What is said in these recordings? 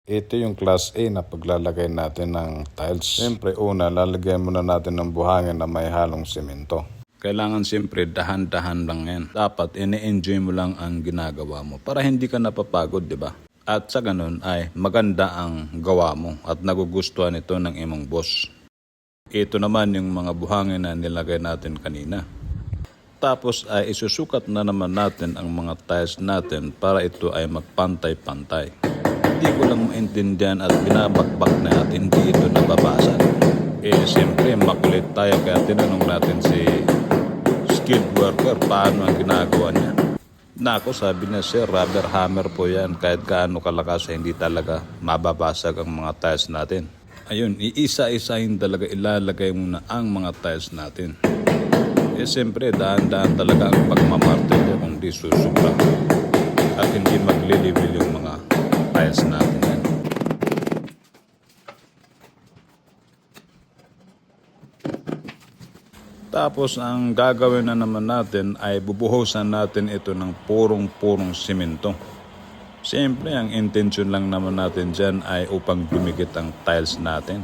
Ito yung class A na paglalagay natin ng tiles. Siyempre una, lalagyan muna natin ng buhangin na may halong simento. Kailangan siyempre dahan-dahan lang yan. Dapat ini-enjoy mo lang ang ginagawa mo para hindi ka napapagod, di ba? At sa ganun ay maganda ang gawa mo at nagugustuhan ito ng imong boss. Ito naman yung mga buhangin na nilagay natin kanina. Tapos ay isusukat na naman natin ang mga tiles natin para ito ay magpantay-pantay. Hindi ko lang maintindihan at binabakbak na at hindi ito nababasag. Siyempre makulit tayo kaya tinanong natin si skilled worker paano ang ginagawa niya. Nako, sabi niya, sir, rubber hammer po yan. Kahit kaano kalakas hindi talaga mababasag ang mga tiles natin. Ayun, iisa-isahin talaga ilalagay muna ang mga tiles natin. Siyempre, dahan-dahan talaga ang pagmamartilyo kung di susubra at hindi maglilibil yung mga tiles natin yan. Tapos, ang gagawin na naman natin ay bubuhusan natin ito ng purong-purong simento. Siyempre, ang intensyon lang naman natin dyan ay upang dumikit ang tiles natin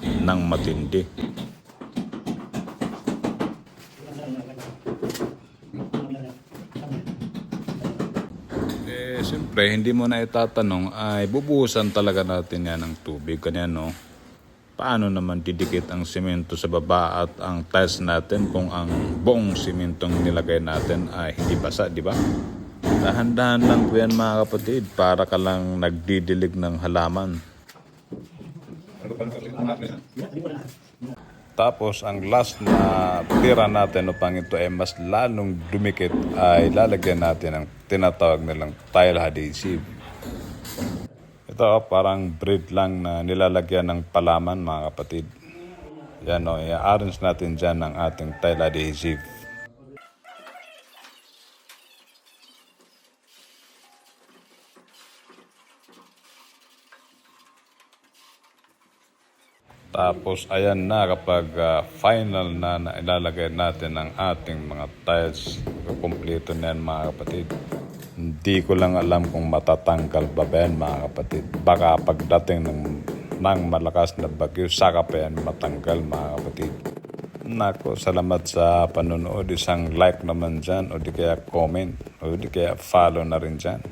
ng matindi. Siyempre, hindi mo na itatanong ay bubuhusan talaga natin yan ng tubig. Kanya no, paano naman didikit ang simento sa baba at ang tiles natin kung ang buong simentong nilagay natin ay hindi basa, di ba? Dahan-dahan lang po yan mga kapatid, para ka lang nagdidilig ng halaman. Tapos ang last na tira natin upang ito ay mas lalong dumikit ay lalagyan natin ng tinatawag nilang tile adhesive. Ito parang braid lang na nilalagyan ng palaman mga kapatid. Yan o, i-arrange natin dyan ang ating tile adhesive. Tapos ayan na kapag final na ilalagay natin ang ating mga tiles. Kumpleto na yan mga kapatid. Hindi ko lang alam kung matatanggal ba yan mga kapatid. Baka pagdating ng malakas na bagyo, saka pa yan matanggal mga kapatid. Nako, salamat sa panonood. Isang like naman dyan o di kaya comment o di kaya follow na rin dyan.